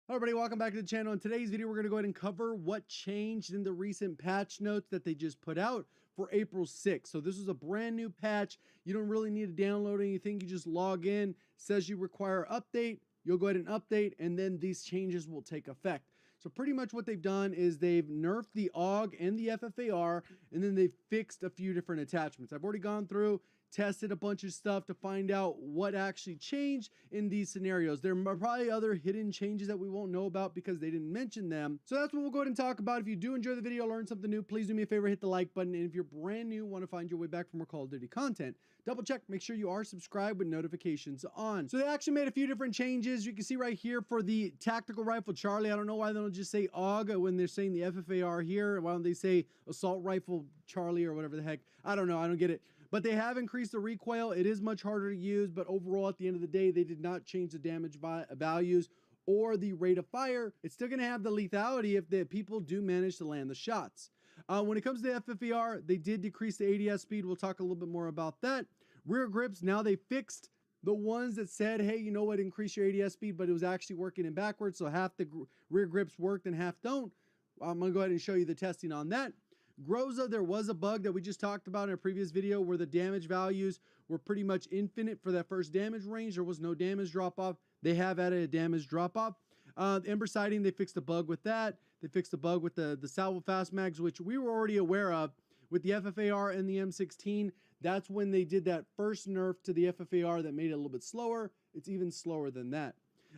Hello everybody, welcome back to the channel. In today's video, we're going to go ahead and cover what changed in the recent patch notes that they just put out for April 6th. So this is a brand new patch. You don't really need to download anything. You just log in, it says you require update. You'll go ahead and update, and then these changes will take effect. So pretty much what they've done is they've nerfed the AUG and the FFAR, and then they've fixed a few different attachments. I've already gone through, tested a bunch of stuff to find out what actually changed in these scenarios. There are probably other hidden changes that we won't know about because they didn't mention them. So that's what we'll go ahead and talk about. If you do enjoy the video, learn something new, please do me a favor, hit the like button. And if you're brand new, want to find your way back for more Call of Duty content, double check, make sure you are subscribed with notifications on. So they actually made a few different changes. You can see right here for the tactical rifle Charlie. I don't know why they don't just say AUG when they're saying the FFAR here. Why don't they say assault rifle Charlie or whatever the heck? I don't know. I don't get it. But they have increased the recoil. It is much harder to use, but overall, at the end of the day, they did not change the damage values or the rate of fire. It's still going to have the lethality if the people do manage to land the shots. When it comes to FFAR, they did decrease the ADS speed. We'll talk a little bit more about that. Rear grips, now they fixed the ones that said, hey, you know what, increase your ADS speed, but it was actually working in backwards, so half the rear grips worked and half don't. I'm going to go ahead and show you the testing on that. Groza, there was a bug that we just talked about in a previous video where the damage values were pretty much infinite for that first damage range. There was no damage drop off. They have added a damage drop off. Ember sighting, they fixed a bug with that. They fixed a bug with the salvo fast mags, which we were already aware of with the FFAR and the M16. That's when they did that first nerf to the FFAR that made it a little bit slower. It's even slower than that.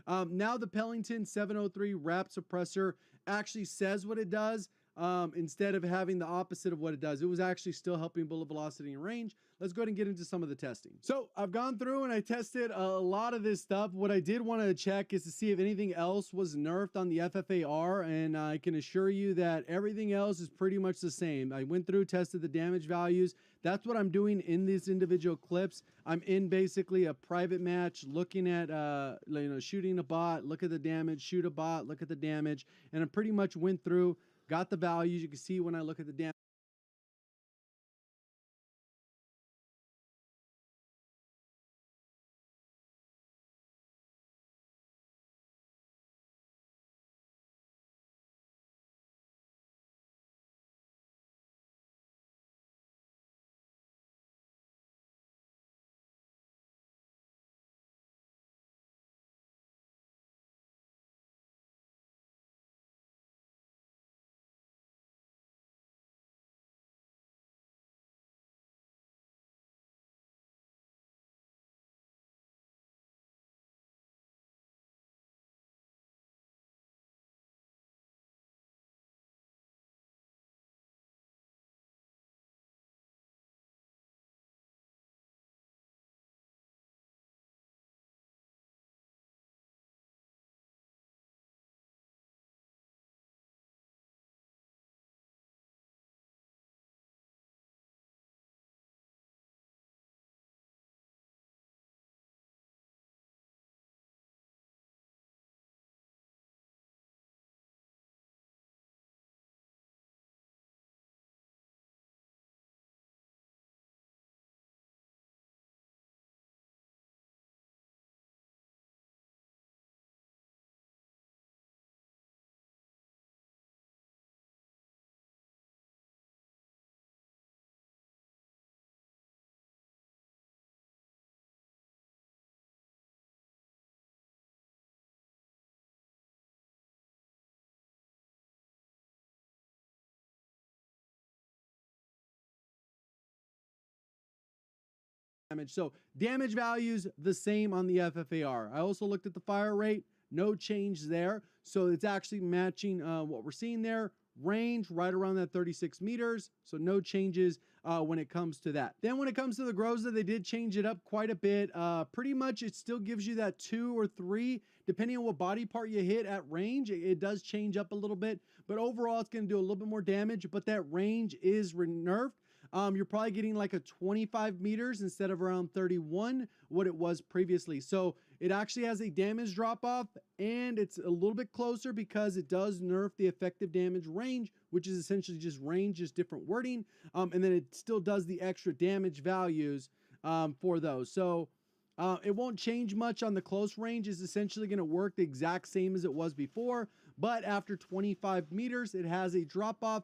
Now the Pellington 703 wrap suppressor actually says what it does. Instead of having the opposite of what it does. It was actually still helping bullet velocity and range. Let's go ahead and get into some of the testing. So I've gone through and I tested a lot of this stuff. What I did want to check is to see if anything else was nerfed on the FFAR, and I can assure you that everything else is pretty much the same. I went through, tested the damage values. That's what I'm doing in these individual clips. I'm in basically a private match looking at, shooting a bot, look at the damage, shoot a bot, look at the damage, and I pretty much went through, got the values. You can see when I look at the damage. So damage values the same on the FFAR. I also looked at the fire rate, no change there. So it's actually matching what we're seeing there. Range right around that 36 meters. So no changes when it comes to that. Then when it comes to the Groza, they did change it up quite a bit. Pretty much it still gives you that 2 or 3, depending on what body part you hit at range. It does change up a little bit, but overall it's going to do a little bit more damage, but that range is nerfed. You're probably getting like a 25 meters instead of around 31, what it was previously. So it actually has a damage drop off, and it's a little bit closer because it does nerf the effective damage range, which is essentially just range, just different wording. And then it still does the extra damage values for those. So It won't change much on the close range. It's essentially going to work the exact same as it was before, but after 25 meters, it has a drop off.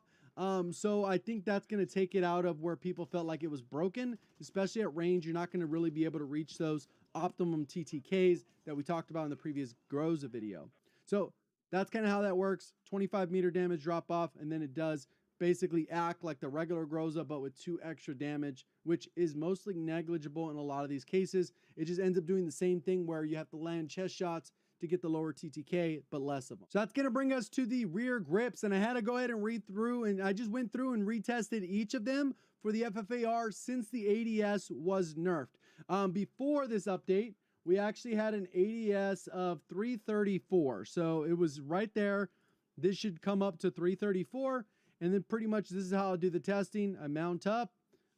So I think that's going to take it out of where people felt like it was broken, especially at range. You're not going to really be able to reach those optimum TTKs that we talked about in the previous Groza video. So that's kind of how that works. 25-meter damage drop off, and then it does basically act like the regular Groza, but with 2 extra damage, which is mostly negligible in a lot of these cases. It just ends up doing the same thing where you have to land chest shots to get the lower TTK, but less of them. So that's going to bring us to the rear grips, and I had to go ahead and read through, and I just went through and retested each of them for the FFAR since the ADS was nerfed. Before this update, we actually had an ADS of 334, so it was right there. This should come up to 334, and then pretty much this is how I do the testing. I mount up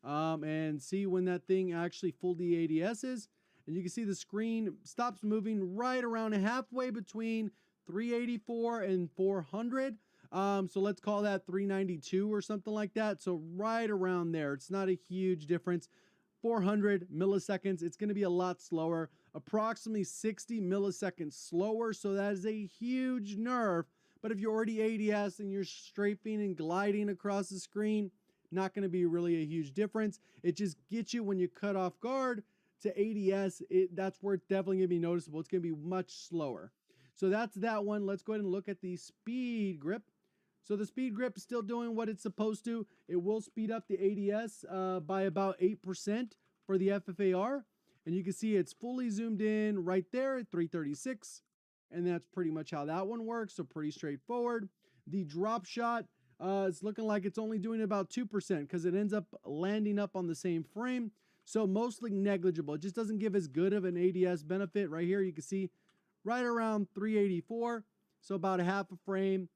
and see when that thing actually fully ADSs. And you can see the screen stops moving right around halfway between 384 and 400. So let's call that 392 or something like that. So right around there. It's not a huge difference. 400 milliseconds. It's going to be a lot slower, approximately 60 milliseconds slower. So that is a huge nerf. But if you're already ADS and you're strafing and gliding across the screen, not going to be really a huge difference. It just gets you when you cut off guard to ADS. That's where it's definitely going to be noticeable. It's going to be much slower. So that's that one. Let's go ahead and look at the speed grip. So the speed grip is still doing what it's supposed to. It will speed up the ADS by about 8% for the FFAR. And you can see it's fully zoomed in right there at 336. And that's pretty much how that one works. So pretty straightforward. The drop shot, it's looking like it's only doing about 2% because it ends up landing up on the same frame. So mostly negligible. It just doesn't give as good of an ADS benefit. Right here, you can see right around 384. So about a half a frame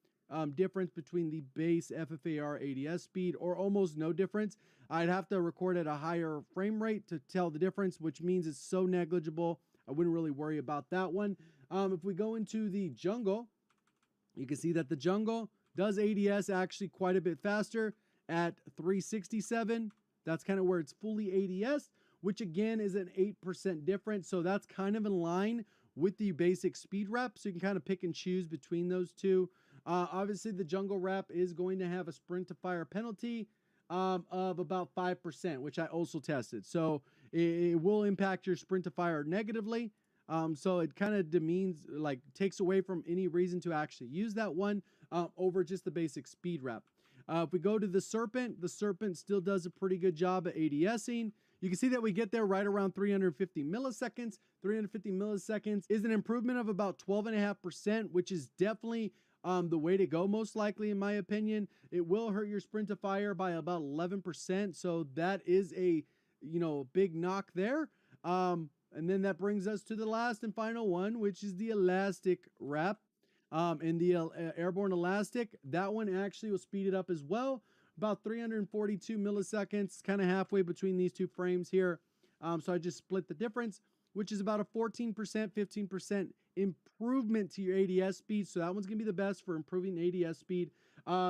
difference between the base FFAR ADS speed, or almost no difference. I'd have to record at a higher frame rate to tell the difference, which means it's so negligible. I wouldn't really worry about that one. If we go into the jungle, you can see that the jungle does ADS actually quite a bit faster at 367. That's kind of where it's fully ADS, which again is an 8% difference. So that's kind of in line with the basic speed rep. So you can kind of pick and choose between those two. Obviously, the jungle rep is going to have a sprint to fire penalty of about 5%, which I also tested. So it will impact your sprint to fire negatively. So it kind of demeans, like takes away from any reason to actually use that one over just the basic speed rep. If we go to the serpent still does a pretty good job at ADSing. You can see that we get there right around 350 milliseconds. 350 milliseconds is an improvement of about 12.5%, which is definitely the way to go, most likely, in my opinion. It will hurt your sprint to fire by about 11%. So that is a, big knock there. And then that brings us to the last and final one, which is the elastic wrap. And the airborne elastic, that one actually will speed it up as well. About 342 milliseconds, kind of halfway between these two frames here. So I just split the difference, which is about a 14%, 15% improvement to your ADS speed. So that one's going to be the best for improving ADS speed.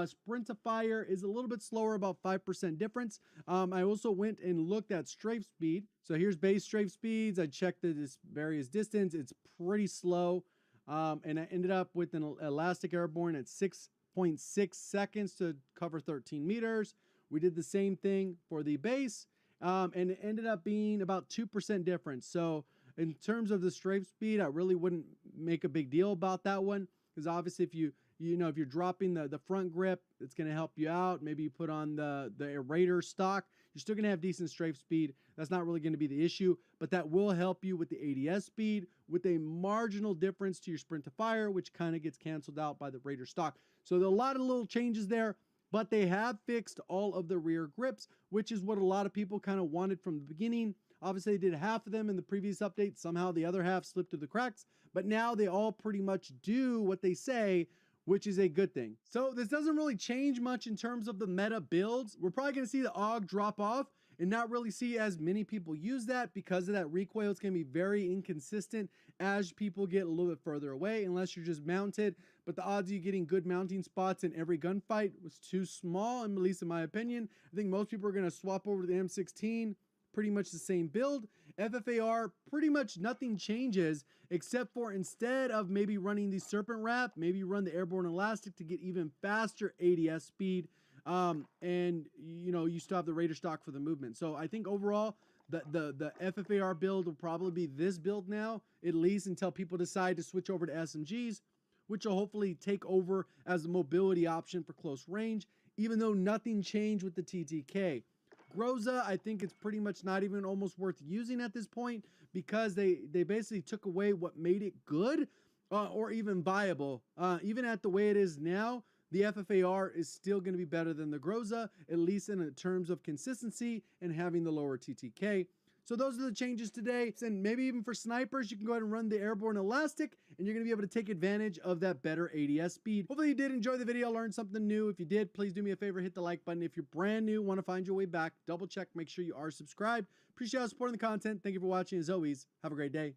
Sprint to fire is a little bit slower, about 5% difference. I also went and looked at strafe speed. So here's base strafe speeds. I checked the various distance. It's pretty slow. And I ended up with an elastic airborne at 6.6 seconds to cover 13 meters. We did the same thing for the base, and it ended up being about 2% difference. So in terms of the strafe speed, I really wouldn't make a big deal about that one, because obviously if if you're dropping the front grip, it's going to help you out. Maybe you put on the Raider stock, you're still going to have decent strafe speed. That's not really going to be the issue, but that will help you with the ADS speed with a marginal difference to your sprint to fire, which kind of gets canceled out by the Raider stock. So there are a lot of little changes there, but they have fixed all of the rear grips, which is what a lot of people kind of wanted from the beginning. Obviously, they did half of them in the previous update. Somehow the other half slipped through the cracks, but now they all pretty much do what they say, which is a good thing. So this doesn't really change much in terms of the meta builds. We're probably going to see the AUG drop off and not really see as many people use that because of that recoil. It's going to be very inconsistent as people get a little bit further away, unless you're just mounted. But the odds of you getting good mounting spots in every gunfight was too small, at least in my opinion. I think most people are going to swap over to the M16, pretty much the same build. FFAR, pretty much nothing changes except for instead of maybe running the Serpent Wrap, maybe run the Airborne Elastic to get even faster ADS speed. And you still have the Raider stock for the movement. So I think overall, the FFAR build will probably be this build now, at least until people decide to switch over to SMGs, which will hopefully take over as a mobility option for close range, even though nothing changed with the TTK. Groza, I think it's pretty much not even almost worth using at this point, because they basically took away what made it good or even viable. Even at the way it is now, the FFAR is still going to be better than the Groza, at least in terms of consistency and having the lower TTK. So those are the changes today. And maybe even for snipers, you can go ahead and run the Airborne Elastic, and you're going to be able to take advantage of that better ADS speed. Hopefully you did enjoy the video, learn something new. If you did, please do me a favor, hit the like button. If you're brand new, want to find your way back, double check, make sure you are subscribed. Appreciate you supporting the content. Thank you for watching. As always, have a great day.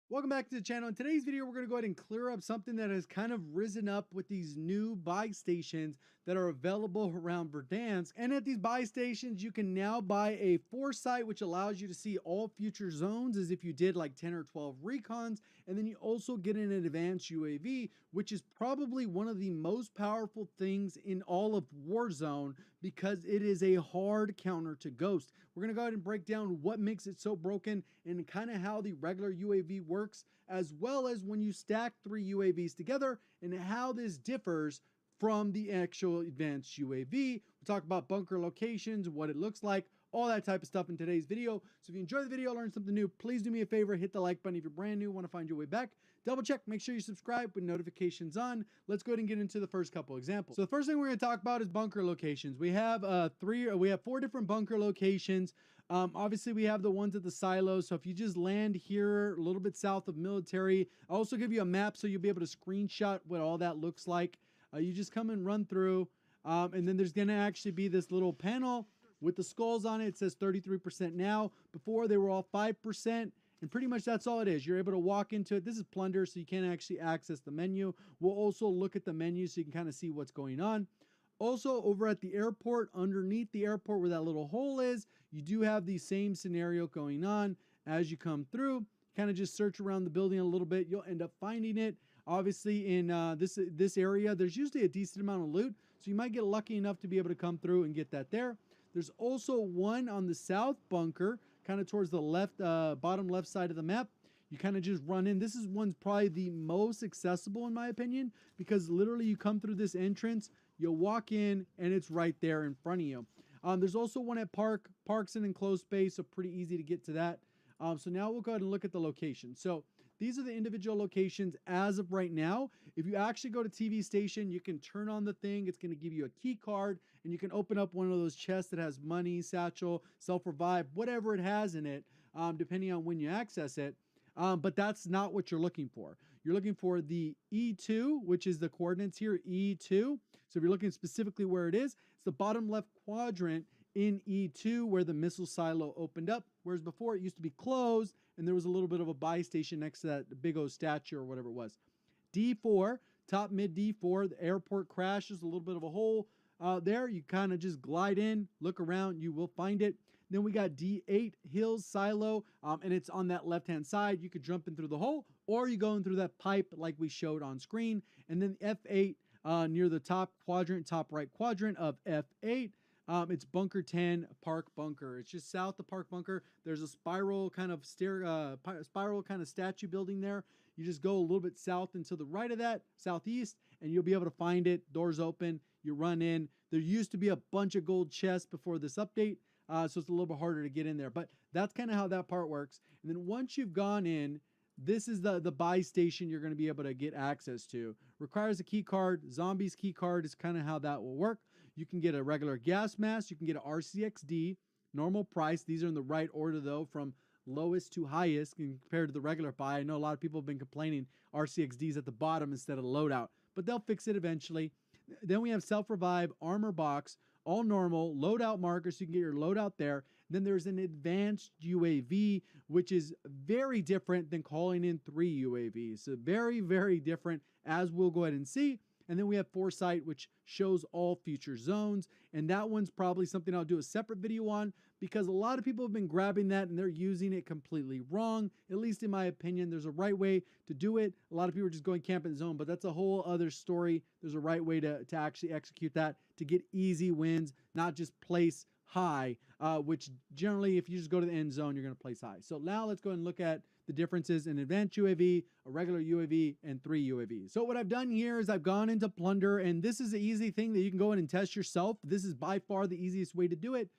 Welcome back to the channel. In today's video, we're going to go ahead and clear up something that has kind of risen up with these new buy stations that are available around Verdansk. And at these buy stations, you can now buy a foresight, which allows you to see all future zones as if you did like 10 or 12 recons. And then you also get an advanced UAV, which is probably one of the most powerful things in all of Warzone because it is a hard counter to Ghost. We're going to go ahead and break down what makes it so broken and kind of how the regular UAV works, as well as when you stack 3 UAVs together and how this differs from the actual advanced UAV. We'll talk about bunker locations, what it looks like, all that type of stuff in today's video. So if you enjoy the video, learn something new, please do me a favor, hit the like button. If you're brand new, want to find your way back, double check, make sure you subscribe with notifications on. Let's go ahead and get into the first couple examples. So the first thing we're going to talk about is bunker locations. We have 4 different bunker locations. Obviously we have the ones at the silos. So if you just land here a little bit south of military, I'll also give you a map so you'll be able to screenshot what all that looks like. You just come and run through, and then there's going to actually be this little panel with the skulls on it. It says 33% now. Before they were all 5%, and pretty much that's all it is. You're able to walk into it. This is plunder, so you can't actually access the menu. We'll also look at the menu so you can kind of see what's going on. Also, over at the airport, underneath the airport where that little hole is, you do have the same scenario going on. As you come through, kind of just search around the building a little bit. You'll end up finding it. Obviously, in this area, there's usually a decent amount of loot, so you might get lucky enough to be able to come through and get that there. There's also one on the south bunker, kind of towards the left, bottom left side of the map. You kind of just run in. This is one's probably the most accessible in my opinion, because literally you come through this entrance, you'll walk in, and it's right there in front of you. There's also one at Park's an enclosed space, so pretty easy to get to that. So now we'll go ahead and look at the location. So these are the individual locations as of right now. If you actually go to TV station, you can turn on the thing. It's going to give you a key card, and you can open up one of those chests that has money, satchel, self-revive, whatever it has in it, depending on when you access it. But that's not what you're looking for. You're looking for the E2, which is the coordinates here, E2. So if you're looking specifically where it is, it's the bottom left quadrant in E2 where the missile silo opened up, whereas before it used to be closed and there was a little bit of a buy station next to that big old statue or whatever it was. D4, top mid D4, the airport crash is a little bit of a hole there. You kind of just glide in, look around, you will find it. Then we got D8 Hills Silo, and it's on that left-hand side. You could jump in through the hole, or you go in through that pipe like we showed on screen. And then F8 near the top quadrant, top right quadrant of F8. It's Bunker 10 Park Bunker. It's just south of Park Bunker. There's a spiral kind of statue building there. You just go a little bit south and to the right of that, southeast, and you'll be able to find it. Doors open, you run in. There used to be a bunch of gold chests before this update, so it's a little bit harder to get in there. But that's kind of how that part works. And then once you've gone in, this is the buy station you're going to be able to get access to. Requires a key card. Zombies key card is kind of how that will work. You can get a regular gas mask. You can get an RCXD, normal price. These are in the right order, though, from lowest to highest compared to the regular buy. I know a lot of people have been complaining RCXD's at the bottom instead of loadout, but they'll fix it eventually. Then we have self-revive, armor box, all normal, loadout markers. So you can get your loadout there. Then there's an advanced UAV, which is very different than calling in 3 UAVs. So very, very different, as we'll go ahead and see. And then we have Foresight, which shows all future zones. And that one's probably something I'll do a separate video on, because a lot of people have been grabbing that and they're using it completely wrong. At least in my opinion, there's a right way to do it. A lot of people are just going camp in the zone, but that's a whole other story. There's a right way to actually execute that to get easy wins, not just place high, which generally, if you just go to the end zone, you're going to place high. So now let's go and look at the differences in advanced UAV, a regular UAV, and 3 UAVs. So what I've done here is I've gone into Plunder, and this is an easy thing that you can go in and test yourself. This is by far the easiest way to do it.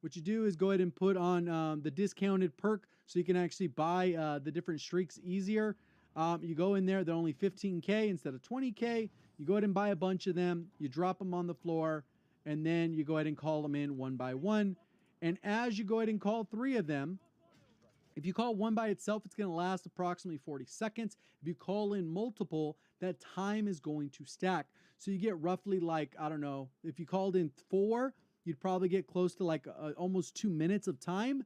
what you do is go ahead and put on the discounted perk so you can actually buy the different streaks easier. You go in there, they're only 15K instead of 20K. You go ahead and buy a bunch of them, you drop them on the floor, and then you go ahead and call them in one by one. And as you go ahead and call 3 of them, if you call one by itself, it's going to last approximately 40 seconds. If you call in multiple, that time is going to stack. So you get roughly like, I don't know, if you called in 4, you'd probably get close to like almost 2 minutes of time.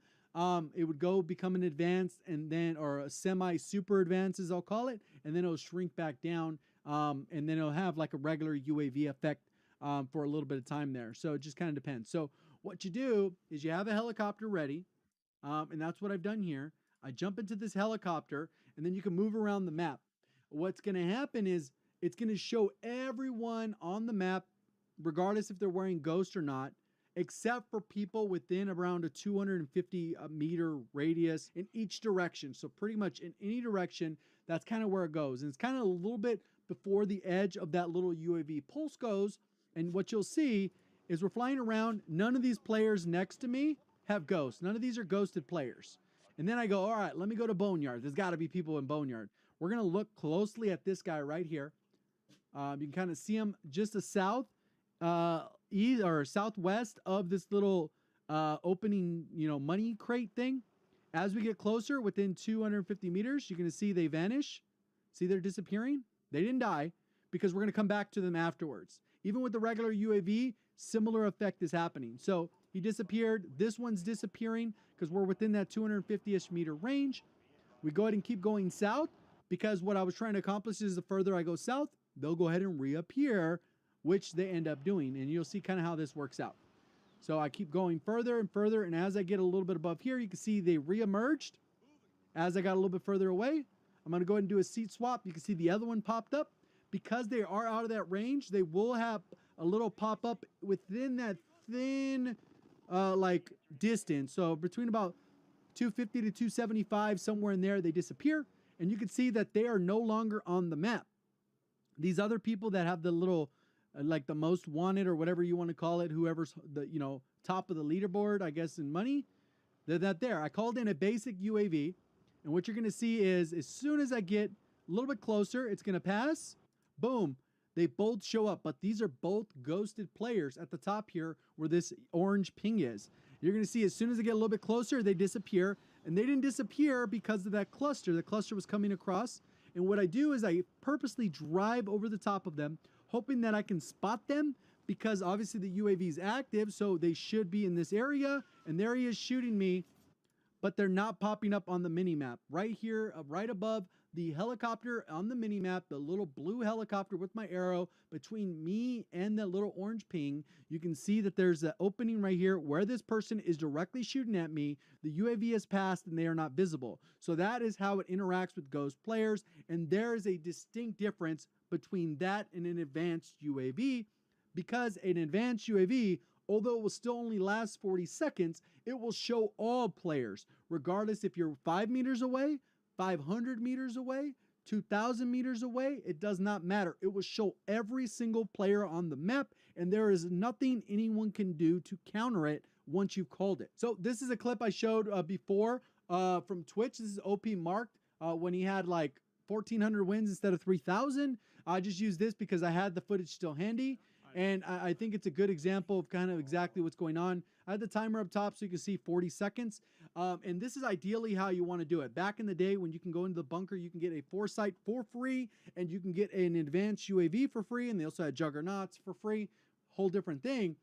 It would go become an advanced and then, or a semi-super advanced as I'll call it, and then it'll shrink back down, and then it'll have like a regular UAV effect for a little bit of time there. So it just kind of depends. So what you do is you have a helicopter ready. And that's what I've done here. I jump into this helicopter, and then you can move around the map. What's going to happen is it's going to show everyone on the map, regardless if they're wearing Ghost or not, except for people within around a 250 meter radius in each direction. So pretty much in any direction, that's kind of where it goes. And it's kind of a little bit before the edge of that little UAV pulse goes. And what you'll see is we're flying around. None of these players next to me have ghosts. None of these are ghosted players. And then I go, all right, let me go to Boneyard. There's got to be people in Boneyard. We're going to look closely at this guy right here. You can kind of see him just south, east or southwest of this little opening, money crate thing. As we get closer, within 250 meters, you're going to see they vanish. See, they're disappearing. They didn't die because we're going to come back to them afterwards. Even with the regular UAV, similar effect is happening. So he disappeared. This one's disappearing because we're within that 250-ish meter range. We go ahead and keep going south because what I was trying to accomplish is the further I go south, they'll go ahead and reappear, which they end up doing. And you'll see kind of how this works out. So I keep going further and further. And as I get a little bit above here, you can see they reemerged. As I got a little bit further away, I'm going to go ahead and do a seat swap. You can see the other one popped up. Because they are out of that range, they will have a little pop up within that thin like distance. So between about 250 to 275, somewhere in there, they disappear. And you can see that they are no longer on the map. These other people that have the little, like the most wanted or whatever you want to call it, whoever's the, top of the leaderboard, I guess, in money, they're not there. I called in a basic UAV. And what you're going to see is as soon as I get a little bit closer, it's going to pass. Boom. They both show up, but these are both ghosted players at the top here where this orange ping is. You're going to see as soon as they get a little bit closer, they disappear. And they didn't disappear because of that cluster. The cluster was coming across. And what I do is I purposely drive over the top of them, hoping that I can spot them because obviously the UAV is active, so they should be in this area. And there he is shooting me, but they're not popping up on the mini-map. Right here, right above the helicopter on the mini-map, the little blue helicopter with my arrow between me and that little orange ping, you can see that there's an opening right here where this person is directly shooting at me. The UAV has passed and they are not visible. So that is how it interacts with ghost players. And there is a distinct difference between that and an advanced UAV, because an advanced UAV, although it will still only last 40 seconds, it will show all players, regardless if you're 5 meters away, 500 meters away, 2,000 meters away, it does not matter. It will show every single player on the map, and there is nothing anyone can do to counter it once you've called it. So this is a clip I showed before from Twitch. This is OP marked when he had like 1,400 wins instead of 3,000. I just used this because I had the footage still handy. And I think it's a good example of kind of exactly what's going on. I had the timer up top so you can see 40 seconds. And this is ideally how you want to do it. Back in the day when you can go into the bunker, you can get a foresight for free, and you can get an advanced UAV for free. And they also had juggernauts for free, whole different thing.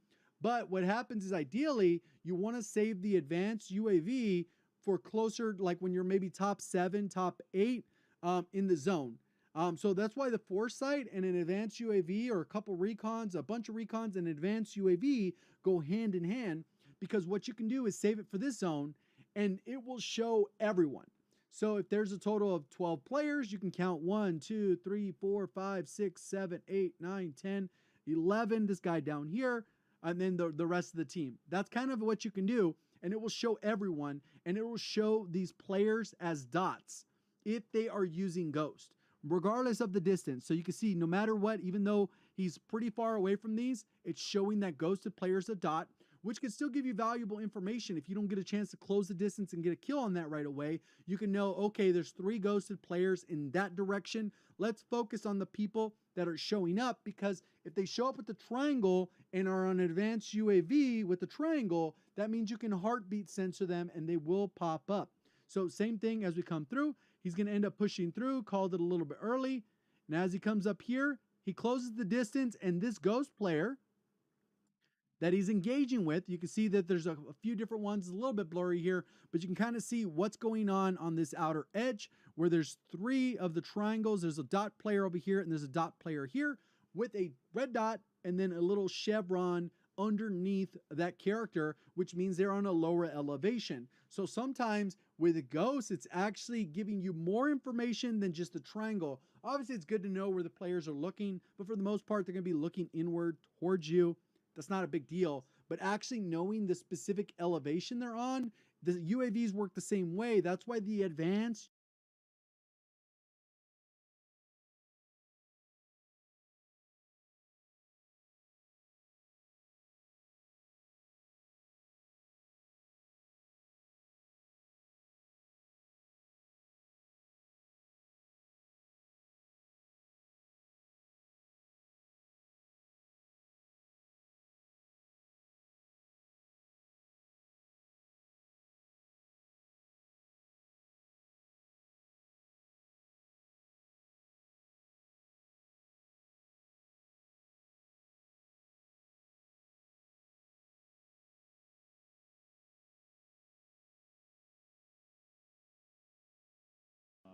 But what happens is ideally you want to save the advanced UAV for closer, like when you're maybe top 7, top 8 in the zone. So that's why the foresight and an advanced UAV, or a couple recons, a bunch of recons and advanced UAV go hand in hand, because what you can do is save it for this zone and it will show everyone. So if there's a total of 12 players, you can count 1, 2, 3, 4, 5, 6, 7, 8, 9, 10, 11, this guy down here, and then the rest of the team. That's kind of what you can do, and it will show everyone, and it will show these players as dots if they are using Ghost, regardless of the distance. So you can see no matter what, even though he's pretty far away from these, it's showing that ghosted player is a dot. which can still give you valuable information. If you don't get a chance to close the distance and get a kill on that right away, you can know, okay, there's 3 ghosted players in that direction. Let's focus on the people that are showing up, because if they show up with the triangle and are on an advanced UAV with the triangle, that means you can heartbeat sensor them and they will pop up. So same thing as we come through, he's going to end up pushing through, called it a little bit early. And as he comes up here, he closes the distance, and this ghost player that he's engaging with, you can see that there's a few different ones, a little bit blurry here, but you can kind of see what's going on this outer edge where there's 3 of the triangles. There's a dot player over here and there's a dot player here with a red dot and then a little chevron underneath that character, which means they're on a lower elevation. So sometimes with ghosts, it's actually giving you more information than just the triangle. Obviously, it's good to know where the players are looking, but for the most part, they're going to be looking inward towards you. That's not a big deal, but actually knowing the specific elevation they're on, the UAVs work the same way. That's why the advanced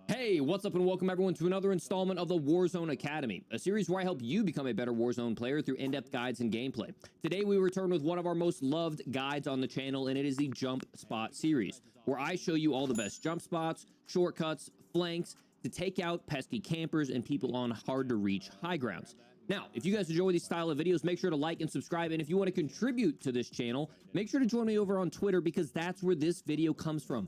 Hey, what's up and welcome everyone to another installment of the Warzone Academy, a series where I help you become a better Warzone player through in-depth guides and gameplay. Today we return with one of our most loved guides on the channel, and it is the Jump Spot series, where I show you all the best jump spots, shortcuts, flanks to take out pesky campers and people on hard to reach high grounds. Now, if you guys enjoy these style of videos, make sure to like and subscribe, and if you want to contribute to this channel, make sure to join me over on Twitter, because that's where this video comes from.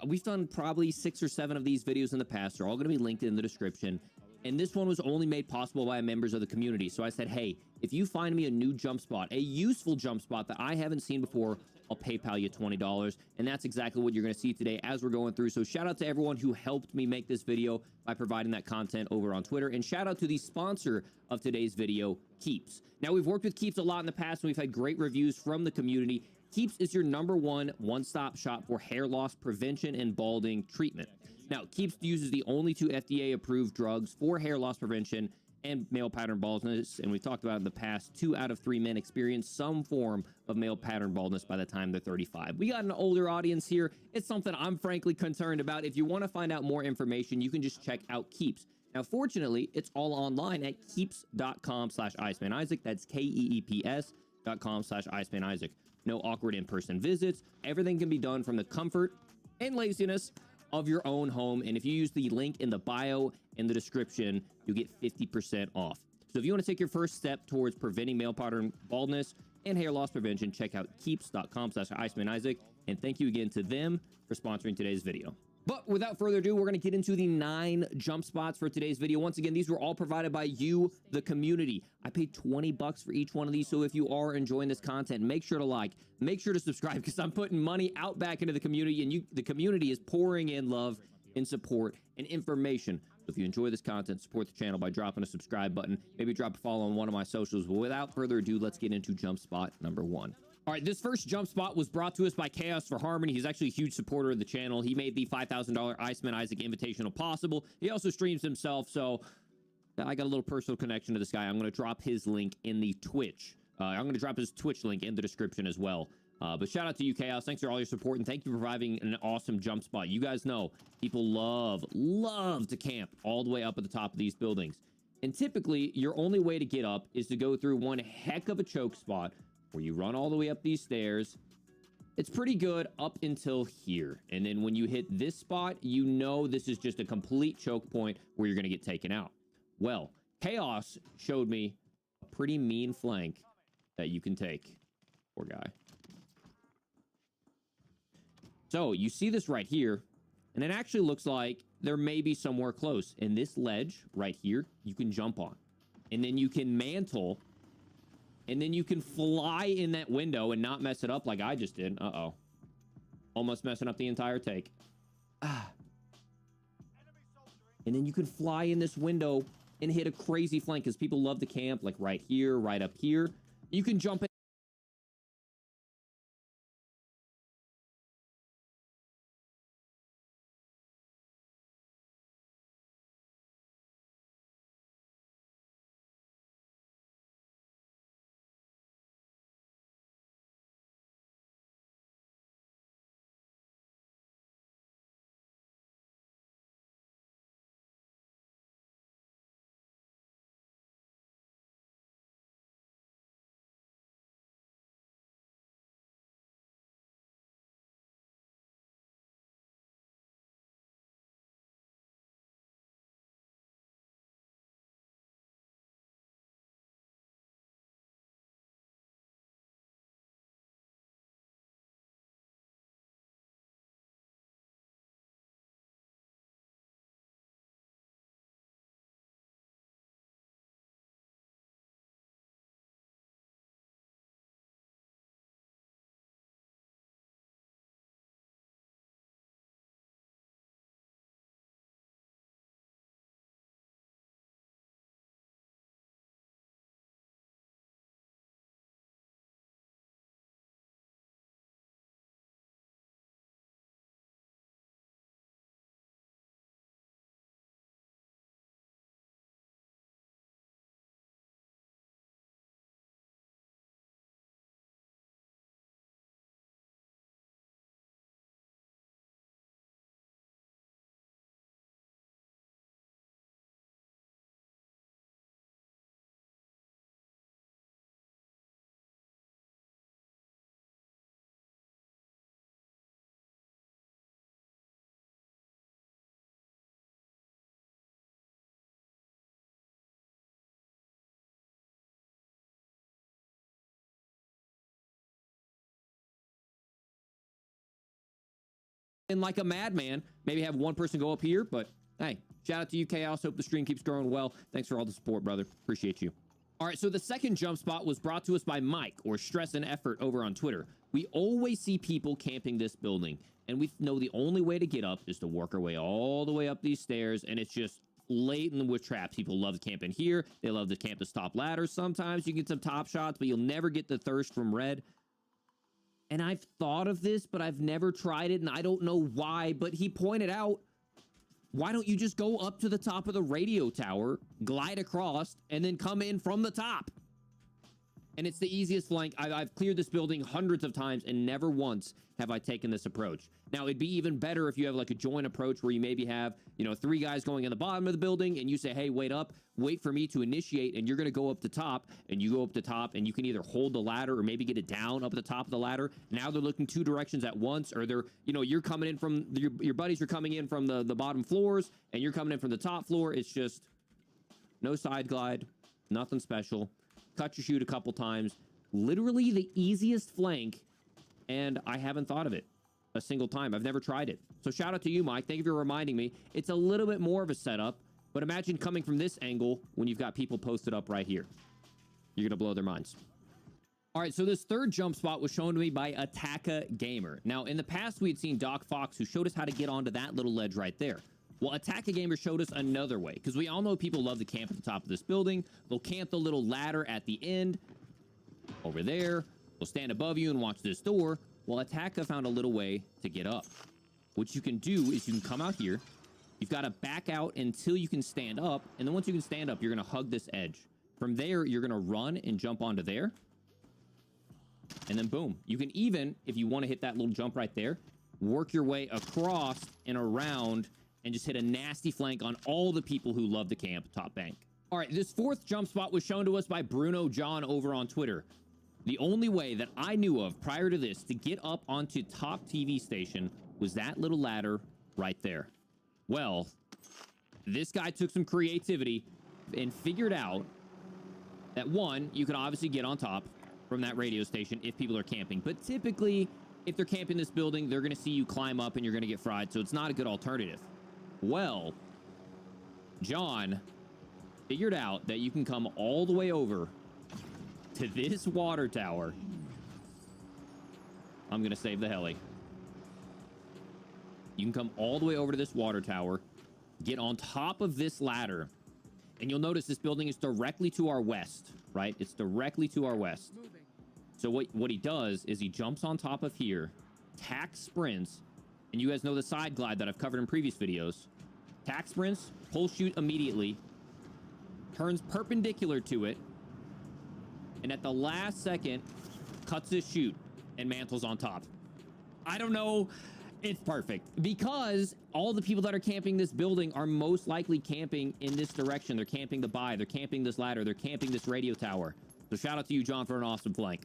We've done probably 6 or 7 of these videos in the past. They're all going to be linked in the description. And this one was only made possible by members of the community. So I said, hey, if you find me a new jump spot, a useful jump spot that I haven't seen before, I'll PayPal you $20. And that's exactly what you're going to see today as we're going through. So shout out to everyone who helped me make this video by providing that content over on Twitter. And shout out to the sponsor of today's video, Keeps. Now, we've worked with Keeps a lot in the past, and we've had great reviews from the community. Keeps is your #1 one-stop shop for hair loss prevention and balding treatment. Now, Keeps uses the only 2 FDA-approved drugs for hair loss prevention and male pattern baldness, and we've talked about it in the past. 2 out of 3 men experience some form of male pattern baldness by the time they're 35. We got an older audience here. It's something I'm frankly concerned about. If you want to find out more information, you can just check out Keeps. Now, fortunately, it's all online at keeps.com/IcemanIsaac. That's KEEPS.com/IcemanIsaac. No awkward in-person visits. Everything can be done from the comfort and laziness of your own home. And if you use the link in the bio in the description, you get 50% off. So if you want to take your first step towards preventing male pattern baldness and hair loss prevention, check out keeps.com/IcemanIsaac. And thank you again to them for sponsoring today's video. But without further ado, we're going to get into the 9 jump spots for today's video. Once again, these were all provided by you, the community. I paid $20 for each one of these, so if you are enjoying this content, make sure to like, make sure to subscribe, because I'm putting money out back into the community, and the community is pouring in love and support and information. So if you enjoy this content, support the channel by dropping a subscribe button, maybe drop a follow on one of my socials. But without further ado, let's get into jump spot #1. All right, this first jump spot was brought to us by Chaos for Harmony. He's actually a huge supporter of the channel. He made the $5,000 Iceman Isaac Invitational possible. He also streams himself, so I got a little personal connection to this guy. I'm going to drop his link in the Twitch. I'm going to drop his Twitch link in the description as well. But shout out to you, Chaos. Thanks for all your support, and thank you for providing an awesome jump spot. You guys know people love to camp all the way up at the top of these buildings. And typically, your only way to get up is to go through one heck of a choke spot where you run all the way up these stairs. It's pretty good up until here. And then when you hit this spot, you know this is just a complete choke point where you're going to get taken out. Well, Chaos showed me a pretty mean flank that you can take. Poor guy. So you see this right here, and it actually looks like there may be somewhere close. And this ledge right here, you can jump on. And then you can mantle and then you can fly in that window and not mess it up like I just did. Uh-oh. Almost messing up the entire take. Ah. And then you can fly in this window and hit a crazy flank because people love to camp, like right here, right up here. You can jump in. And like a madman, maybe have one person go up here, but hey, shout out to you, Chaos. Hope the stream keeps growing well. Thanks for all the support, brother. Appreciate you. All right, so the second jump spot was brought to us by Mike, or Stress and Effort, over on Twitter. We always see people camping this building, and we know the only way to get up is to work our way all the way up these stairs, and it's just laden with traps. People love to camp in here. They love to camp the top ladders. Sometimes you get some top shots, but you'll never get the thirst from red. And I've thought of this, but I've never tried it, and I don't know why, but he pointed out, why don't you just go up to the top of the radio tower, glide across, and then come in from the top? And it's the easiest flank. I've cleared this building hundreds of times, and never once have I taken this approach. Now, it'd be even better if you have like a joint approach where you maybe have, 3 guys going in the bottom of the building, and you say, hey, wait up, wait for me to initiate, and you're going to go up the top, and you go up the top, and you can either hold the ladder or maybe get it down up at the top of the ladder. Now they're looking 2 directions at once, or they're, you're coming in from, your buddies are coming in from the bottom floors, and you're coming in from the top floor. It's just no side glide, nothing special. Cut your shoot a couple times. Literally the easiest flank, and I haven't thought of it a single time. I've never tried it. So shout out to you, Mike. Thank you for reminding me. It's a little bit more of a setup, but imagine coming from this angle when you've got people posted up right here. You're going to blow their minds. All right, so this third jump spot was shown to me by Attacka Gamer. Now, in the past, we had seen Doc Fox, who showed us how to get onto that little ledge right there. Well, Attacka Gamer showed us another way, because we all know people love to camp at the top of this building. They'll camp the little ladder at the end, over there. They'll stand above you and watch this door. Well, Attacka found a little way to get up. What you can do is you can come out here. You've got to back out until you can stand up, and then once you can stand up, you're going to hug this edge. From there, you're going to run and jump onto there, and then boom. You can even, if you want to hit that little jump right there, work your way across and around and just hit a nasty flank on all the people who love to camp top bank. All right, this fourth jump spot was shown to us by Bruno John over on Twitter. The only way that I knew of prior to this to get up onto top TV station was that little ladder right there. Well, this guy took some creativity and figured out that, one, you can obviously get on top from that radio station if people are camping, but typically if they're camping this building, they're going to see you climb up and you're going to get fried, so it's not a good alternative. Well, John figured out that you can come all the way over to this water tower. I'm going to save the heli. You can come all the way over to this water tower, get on top of this ladder, and you'll notice this building is directly to our west, right? It's directly to our west. So what he does is he jumps on top of here, tack sprints, and you guys know the side glide that I've covered in previous videos. Tack sprints, pull shoot immediately, turns perpendicular to it, and at the last second, cuts his chute and mantles on top. I don't know. It's perfect because all the people that are camping this building are most likely camping in this direction. They're camping the buy. They're camping this ladder. They're camping this radio tower. So shout out to you, John, for an awesome flank.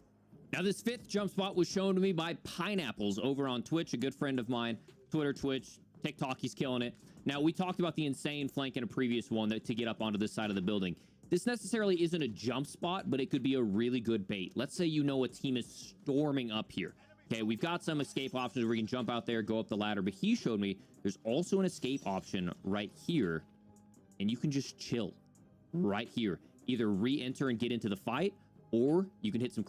Now, this fifth jump spot was shown to me by Pineapples over on Twitch, a good friend of mine. Twitter, Twitch, TikTok, he's killing it. Now, we talked about the insane flank in a previous one to get up onto this side of the building. This necessarily isn't a jump spot, but it could be a really good bait. Let's say you know a team is storming up here. Okay, we've got some escape options where we can jump out there, go up the ladder, but he showed me there's also an escape option right here, and you can just chill right here. Either re-enter and get into the fight, or you can hit some